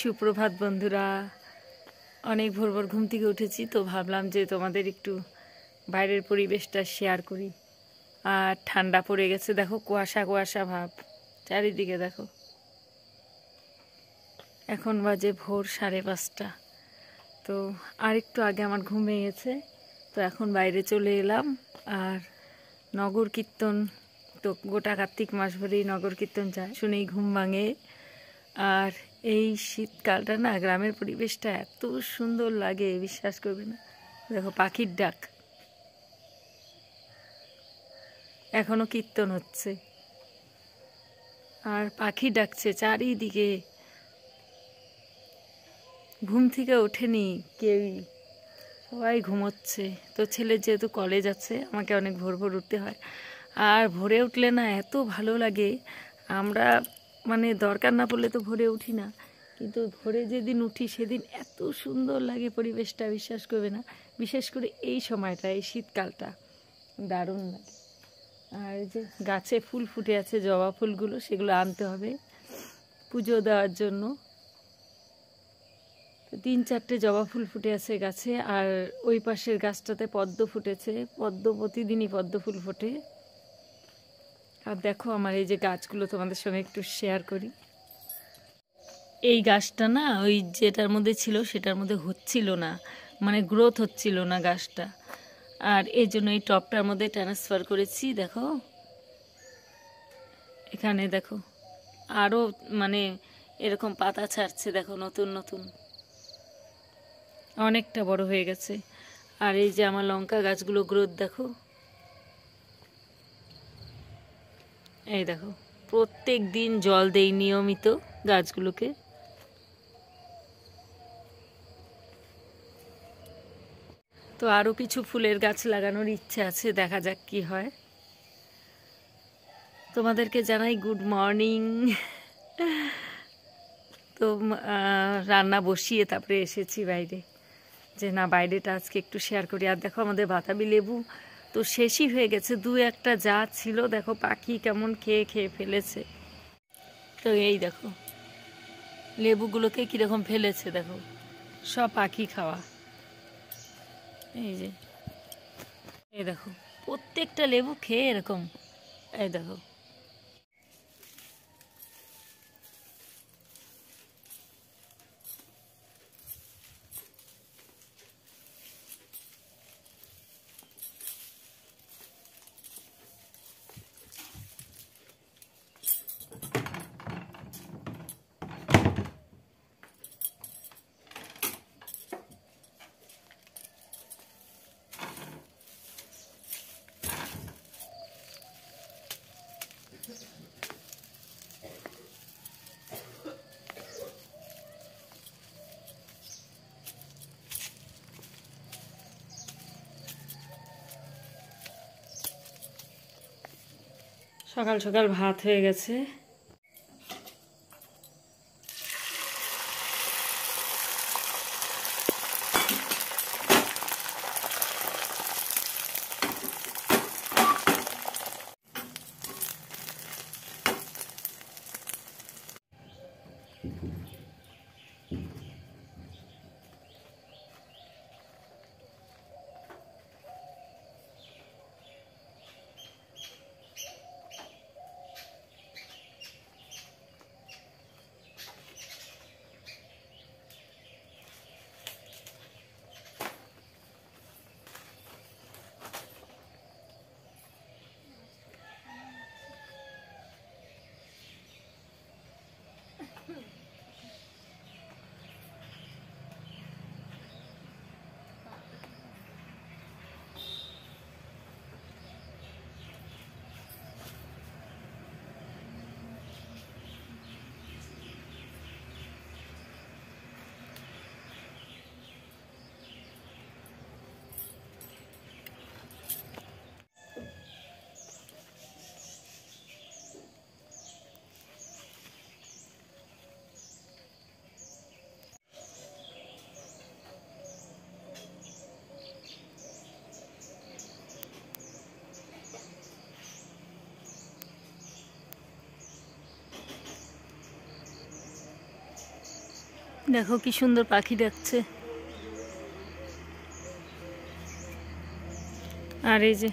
সুপ্রভাত বন্ধুরা। অনেক ভোর ভোর ঘুম থেকে উঠেছি, তো ভাবলাম যে তোমাদের একটু বাইরের পরিবেশটা শেয়ার করি। আর ঠান্ডা পড়ে গেছে, দেখো কুয়াশা কুয়াশা ভাব চারিদিকে। দেখো এখন বাজে ভোর 5:30। তো আর একটু আগে আমার ঘুম ভেঙেছে, তো এখন বাইরে চলে এলাম। আর নগর কীর্তন তো গোটা কার্তিক মাস ভরেই নগর কীর্তন যায়, শুনেই ঘুম ভাঙে। আর এই শীতকালটা না, গ্রামের পরিবেশটা এত সুন্দর লাগে, বিশ্বাস করবে না। দেখো পাখির ডাক, এখনো কীর্তন হচ্ছে আর পাখি ডাকছে চারিদিকে। ঘুম থেকে ওঠেনি কেউই, সবাই ঘুমোচ্ছে। তো ছেলের যেহেতু কলেজ আছে, আমাকে অনেক ভোর ভোর উঠতে হয়। আর ভোরে উঠলে না এত ভালো লাগে। আমরা মানে দরকার না পড়লে তো ভোরে উঠি না, কিন্তু ভোরে যেদিন উঠি সেদিন এত সুন্দর লাগে পরিবেশটা, বিশ্বাস করবে না। বিশেষ করে এই সময়টা, এই শীতকালটা দারুণ লাগে। আর যে গাছে ফুল ফুটে আছে, জবা ফুলগুলো, সেগুলো আনতে হবে পুজো দেওয়ার জন্য। 3-4টে জবা ফুল ফুটে আছে গাছে। আর ওই পাশের গাছটাতে পদ্ম ফুটেছে, প্রতিদিনই পদ্ম ফুল ফোটে। আর দেখো আমার এই যে গাছগুলো, তোমাদের সঙ্গে একটু শেয়ার করি। এই গাছটা না, ওই যেটার মধ্যে ছিল সেটার মধ্যে হচ্ছিল না, মানে গ্রোথ হচ্ছিল না গাছটা। আর এই জন্য এই টবটার মধ্যে ট্রান্সফার করেছি। দেখো এখানে দেখো আরও মানে এরকম পাতা ছাড়ছে, দেখো নতুন নতুন, অনেকটা বড় হয়ে গেছে। আর এই যে আমার লঙ্কা গাছগুলো গ্রোথ দেখো, এই দেখো প্রত্যেক দিন জল দেই নিয়মিত গাছগুলোকে। তো আরও কিছু ফুলের গাছ লাগানোর ইচ্ছে আছে, দেখা যাক কি হয়। তোমাদেরকে জানাই গুড মর্নিং। তো রান্না বসিয়ে তারপরে এসেছি বাইরে, যে না বাইরেটা আজকে একটু শেয়ার করি। আর দেখো আমাদের বাতাবি লেবু তো শেষই হয়ে গেছে, 2-1টা যা ছিল দেখো পাখি কেমন খেয়ে খেয়ে ফেলেছে। তো এই দেখো লেবুগুলোকে কীরকম ফেলেছে, দেখো সব পাখি খাওয়া। এই দেখো প্রত্যেকটা লেবু খেয়ে এরকম, এই দেখো। সকাল সকাল ভাত হয়ে গেছে। দেখো কি সুন্দর পাখি ডাকছে। আর এই যে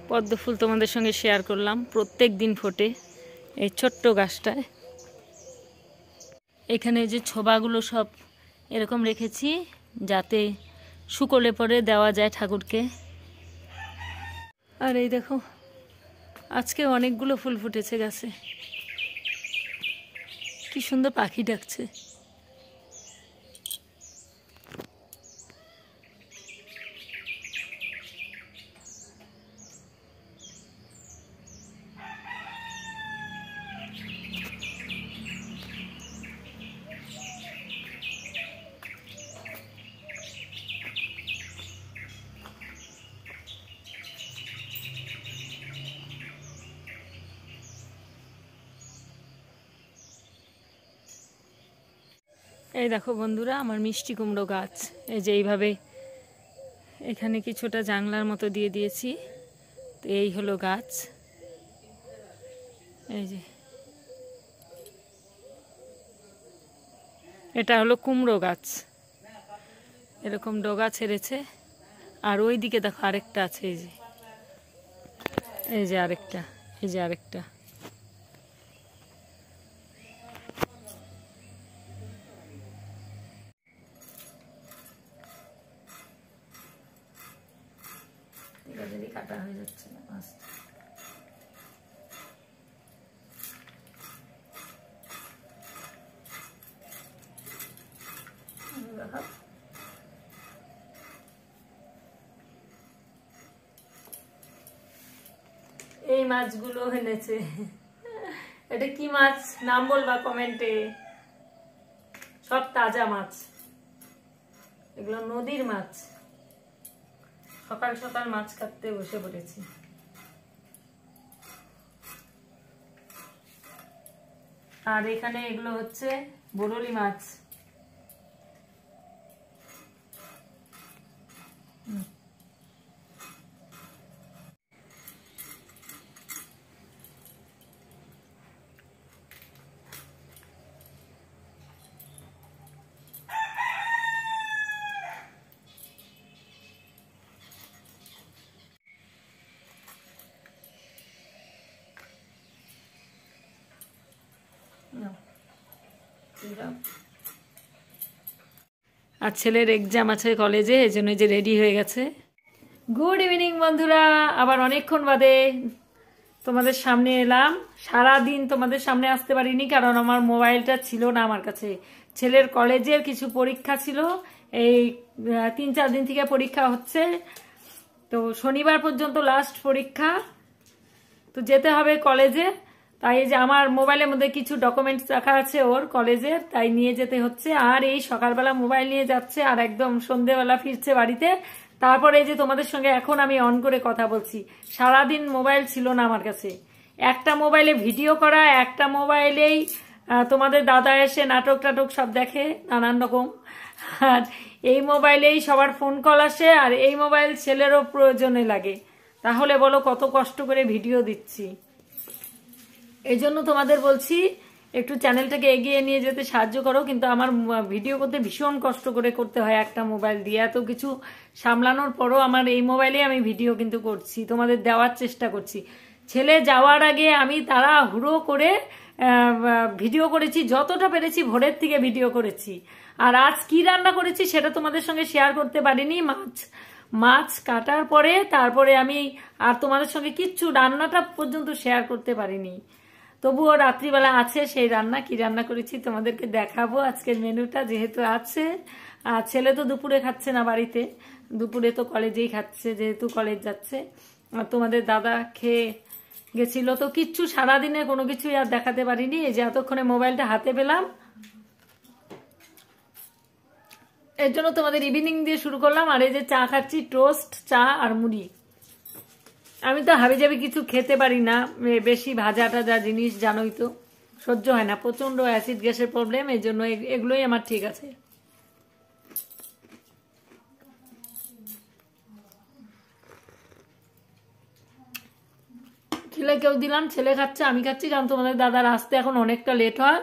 পদ্ম ফুল তোমাদের সঙ্গে শেয়ার করলাম, প্রত্যেক দিন ফোটে এই ছোট্ট গাছটায়। এখানে যে ছোবাগুলো সব এরকম রেখেছি যাতে শুকোলে পরে দেওয়া যায় ঠাকুরকে। আর এই দেখো আজকে অনেকগুলো ফুল ফুটেছে গাছে, কি সুন্দর পাখি ডাকছে। এই দেখো বন্ধুরা আমার মিষ্টি কুমড়ো গাছ, এই যে এইভাবে এখানে কিছুটা জাংলার মতো দিয়ে দিয়েছি। তো এই হলো গাছ, এই যে এটা হলো কুমড়ো গাছ, এরকম ডগা ছেড়েছে। আর ওই দিকে দেখো আরেকটা আছে, এই যে আরেকটা, এই যে আরেকটা। কাটা হয়ে যাচ্ছে না মাছ। এই মাছগুলো এনেছে, এটা কি মাছ নাম বলবা কমেন্টে। সব তাজা মাছ, এগুলো নদীর মাছ। সকাল সকাল মাছ কাটতে বসে পড়েছি। আর এখানে এগুলো হচ্ছে বরলি মাছ। আর ছেলের এক্সাম আছে কলেজে, এই জন্য যে রেডি হয়ে গেছে। গুড ইভিনিং বন্ধুরা, আবার অনেকক্ষণ বাদে তোমাদের সামনে এলাম। সারাদিন তোমাদের সামনে আসতে পারিনি কারণ আমার মোবাইলটা ছিল না আমার কাছে। ছেলের কলেজের কিছু পরীক্ষা ছিল, এই 3-4 দিন থেকে পরীক্ষা হচ্ছে। তো শনিবার পর্যন্ত লাস্ট পরীক্ষা, তো যেতে হবে কলেজে। তাই যে আমার মোবাইলের মধ্যে কিছু ডকুমেন্টস রাখা আছে ওর কলেজের, তাই নিয়ে যেতে হচ্ছে। আর এই সকালবেলা মোবাইল নিয়ে যাচ্ছে আর একদম সন্ধেবেলা ফিরছে বাড়িতে। তারপরে যে তোমাদের সঙ্গে এখন আমি অন করে কথা বলছি। সারাদিন মোবাইল ছিল না আমার কাছে। একটা মোবাইলে ভিডিও করা, একটা মোবাইলেই তোমাদের দাদা এসে নাটক টাটক সব দেখে নানান রকম। আর এই মোবাইলেই সবার ফোন কল আসে, আর এই মোবাইল ছেলেরও প্রয়োজনে লাগে। তাহলে বলো কত কষ্ট করে ভিডিও দিচ্ছি। এই জন্য তোমাদের বলছি একটু চ্যানেলটাকে এগিয়ে নিয়ে যেতে সাহায্য করো। কিন্তু আমার ভিডিও করতে ভীষণ কষ্ট করে করতে হয় একটা মোবাইল দিয়ে। এত কিছু সামলানোর পরও আমার এই মোবাইলে আমি ভিডিও কিন্তু করছি, তোমাদের দেওয়ার চেষ্টা করছি। ছেলে যাওয়ার আগে আমি তাড়াহুড়ো করে ভিডিও করেছি, যতটা পেরেছি ভোরের থেকে ভিডিও করেছি। আর আজ কি রান্না করেছি সেটা তোমাদের সঙ্গে শেয়ার করতে পারিনি। মাছ কাটার পরে তারপরে আমি আর তোমাদের সঙ্গে কিচ্ছু রান্নাটা পর্যন্ত শেয়ার করতে পারিনি। তবুও রাত্রিবেলা আছে সেই রান্না, কি রান্না করেছি তোমাদেরকে দেখাবো আজকের মেনুটা যেহেতু আছে। আর ছেলে তো দুপুরে খাচ্ছে না বাড়িতে, দুপুরে তো কলেজেই খাচ্ছে যেহেতু কলেজ যাচ্ছে। আর তোমাদের দাদা খেয়ে গেছিল, তো কিচ্ছু সারাদিনে কোনো কিছুই আর দেখাতে পারিনি। এই যে এতক্ষণে মোবাইলটা হাতে পেলাম, এর জন্য তোমাদের ইভিনিং দিয়ে শুরু করলাম। আর এই যে চা খাচ্ছি, টোস্ট চা আর মুড়ি। আমি তো হাবিজাবি কিছু খেতে পারি না, বেশি ভাজা টাজা জিনিস জানোই তো সহ্য হয় না, প্রচন্ড অ্যাসিড গ্যাসের প্রবলেম। এই জন্য এগুলোই আমার ঠিক আছে। ছেলেকেও দিলাম, ছেলে খাচ্ছে আমি খাচ্ছি, কারণ তোমাদের দাদার আসতে এখন অনেকটা লেট হয়।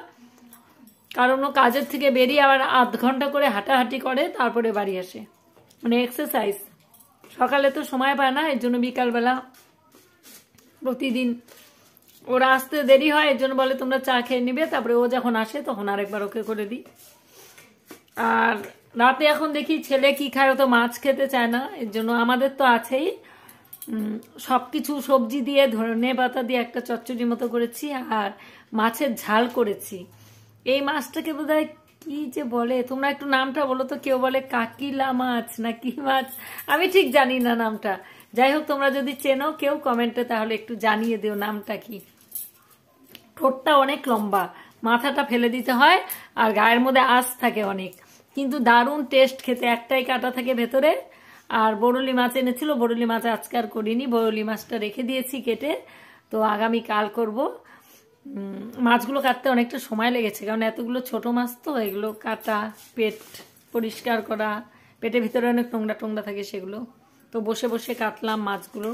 কারণ ও কাজের থেকে বেরিয়ে আবার আধ ঘন্টা করে হাঁটাহাঁটি করে, তারপরে বাড়ি আসে, মানে এক্সারসাইজ। সকালে তো সময় পায় না, এর জন্য বিকালবেলা প্রতিদিন ওরা আসতে দেরি হয়, এর জন্য বলে তোমরা চা খেয়ে নিবে, তারপরে ও যখন আসে তখন আরেকবার ওকে করে দিই। আর রাতে এখন দেখি ছেলে কি খায়, ও তো মাছ খেতে চায় না, এর জন্য আমাদের তো আছেই সবকিছু সবজি দিয়ে ধনে পাতা দিয়ে একটা চচ্চড়ি মতো করেছি, আর মাছের ঝাল করেছি। এই মাছটাকে বোধহয় কি যে বলে, তোমরা একটু নামটা বলো তো। কেউ বলে কাকিলা মাছ না কি মাছ, আমি ঠিক জানি না নামটা। যাই হোক, তোমরা যদি চেনো কেউ কমেন্টে তাহলে একটু জানিয়ে দিও নামটা কি। ঠোঁটটা অনেক লম্বা, মাথাটা ফেলে দিতে হয়, আর গায়ের মধ্যে আঁশ থাকে অনেক, কিন্তু দারুণ টেস্ট খেতে। একটাই কাটা থাকে ভেতরে। আর বরুলি মাছ এনেছিল, বরুলি মাছ আজকে আর করিনি, বরুলি মাছটা রেখে দিয়েছি কেটে, তো আগামী কাল করব। মাছগুলো কাটতে অনেকটা সময় লেগেছে, কারণ এতগুলো ছোট মাছ তো, এগুলো কাটা, পেট পরিষ্কার করা, পেটের ভিতরে অনেক নোংরা টোংরা থাকে সেগুলো, তো বসে বসে কাটলাম মাছগুলো,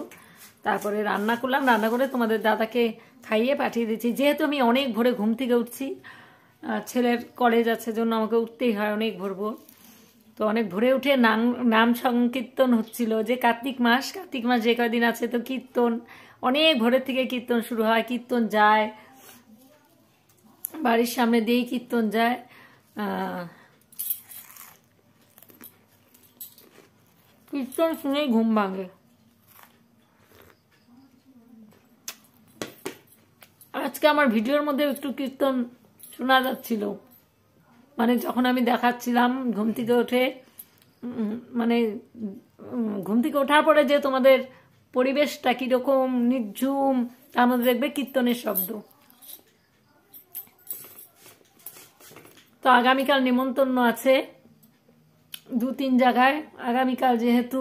তারপরে রান্না করলাম। রান্না করে তোমাদের দাদাকে খাইয়ে পাঠিয়ে দিচ্ছি। যেহেতু আমি অনেক ভোরে ঘুম থেকে উঠছি, ছেলের কলেজ আছে জন্য আমাকে উঠতেই হয় অনেক ভোর ভোর, তো অনেক ভোরে উঠে নাম সংকীর্তন হচ্ছিল, যে কার্তিক মাস যে কয়দিন আছে তো কীর্তন, অনেক ভোরের থেকে কীর্তন শুরু হয়, কীর্তন যায়, বাড়ির সামনে দিয়েই কীর্তন যায়। কীর্তন শুনেই ঘুম ভাঙে। আজকে আমার ভিডিওর মধ্যে একটু কীর্তন শোনা যাচ্ছিল, মানে যখন আমি দেখাচ্ছিলাম ঘুম থেকে ওঠে, মানে ঘুম থেকে ওঠার পরে যে তোমাদের পরিবেশটা কীরকম নির্ঝুম, তার মধ্যে দেখবে কীর্তনের শব্দ। তো আগামীকাল নিমন্ত্রণ আছে 2-3 জায়গায়। আগামীকাল যেহেতু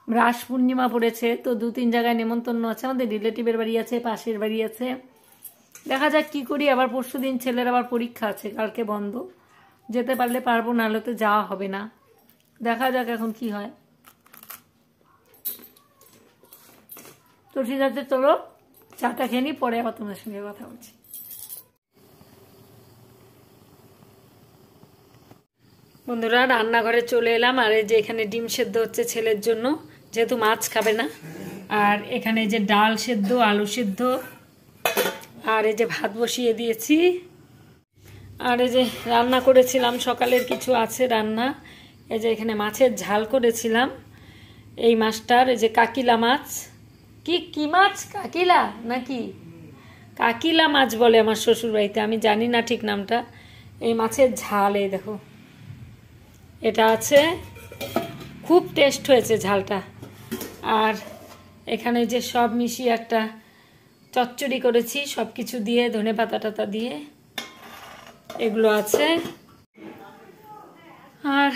রাস পূর্ণিমা পড়েছে, তো 2-3 জায়গায় নিমন্ত্রণ আছে। আমাদের রিলেটিভের বাড়ি আছে, পাশের বাড়ি আছে, দেখা যাক কি করি। আবার পরশুদিন ছেলের আবার পরীক্ষা আছে, কালকে বন্ধ, যেতে পারলে পারবো, নাহলে তো যাওয়া হবে না। দেখা যাক এখন কি হয়। তো ঠিক আছে, চলো চাটা খেয়ে নিই, পরে আবার তোমার সঙ্গে কথা বলছি। বন্ধুরা, রান্নাঘরে চলে এলাম, আর এই যে এখানে ডিম সেদ্ধ হচ্ছে ছেলের জন্য, যেহেতু মাছ খাবে না। আর এখানে যে ডাল সেদ্ধ, আলু সেদ্ধ, আর এই যে ভাত বসিয়ে দিয়েছি। আর এই যে রান্না করেছিলাম, সকালের কিছু আছে রান্না। এই যে এখানে মাছের ঝাল করেছিলাম, এই মাছটার, এই যে কাকিলা মাছ। কি মাছ? কাকিলা নাকি কাকিলা মাছ বলে আমার শ্বশুর বাড়িতে, আমি জানি না ঠিক নামটা। এই মাছের ঝাল, এই দেখো এটা আছে, খুব টেস্ট হয়েছে ঝালটা। আর এখানে যে সব মিশিয়ে একটা চচ্চড়ি করেছি, সব কিছু দিয়ে, ধনে পাতা টাতা দিয়ে, এগুলো আছে। আর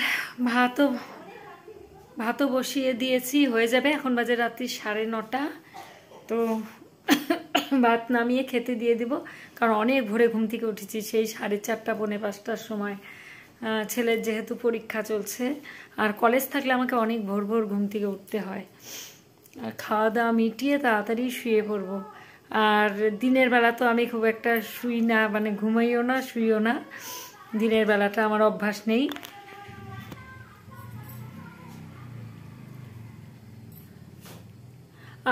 ভাতও বসিয়ে দিয়েছি, হয়ে যাবে। এখন বাজে রাত্রি 9:30, তো ভাত নামিয়ে খেতে দিয়ে দিব, কারণ অনেক ভোরে ঘুম থেকে উঠেছি, সেই 4:30 পৌনে 5টার সময়। ছেলের যেহেতু পরীক্ষা চলছে, আর কলেজ থাকলে আমাকে অনেক ভোর ভোর ঘুম থেকে উঠতে হয়। আর খাওয়া দাওয়া মিটিয়ে তাড়াতাড়ি শুয়ে পড়বো। আর দিনের বেলা তো আমি খুব একটা শুই না, মানে ঘুমাইও না শুইও না, দিনের বেলাটা আমার অভ্যাস নেই।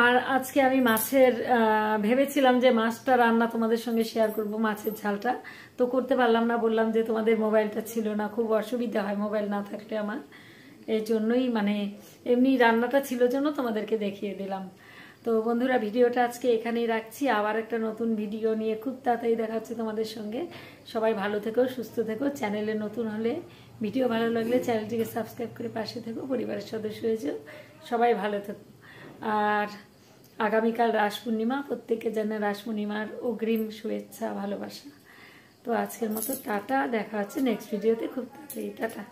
আর আজকে আমি মাছের ভেবেছিলাম যে মাছটা রান্না তোমাদের সঙ্গে শেয়ার করব, মাছের ঝালটা, তো করতে পারলাম না। বললাম যে তোমাদের মোবাইলটা ছিল না, খুব অসুবিধা হয় মোবাইল না থাকলে আমার, এই জন্যই, মানে এমনি রান্নাটা ছিল জন্য তোমাদেরকে দেখিয়ে দিলাম। তো বন্ধুরা, ভিডিওটা আজকে এখানেই রাখছি, আবার একটা নতুন ভিডিও নিয়ে খুব তাড়াতাড়ি দেখা হচ্ছে তোমাদের সঙ্গে। সবাই ভালো থেকো, সুস্থ থেকো। চ্যানেলে নতুন হলে, ভিডিও ভালো লাগলে চ্যানেলটিকে সাবস্ক্রাইব করে পাশে থেকো, পরিবারের সদস্য হয়েছে। সবাই ভালো থেকো। আর আগামীকাল রাস পূর্ণিমা, প্রত্যেকে জানে রাস পূর্ণিমার অগ্রিম শুভেচ্ছা, ভালোবাসা। তো আজকের মতো টাটা, দেখা হচ্ছে নেক্সট ভিডিওতে খুব তাড়াতাড়ি। টাটা।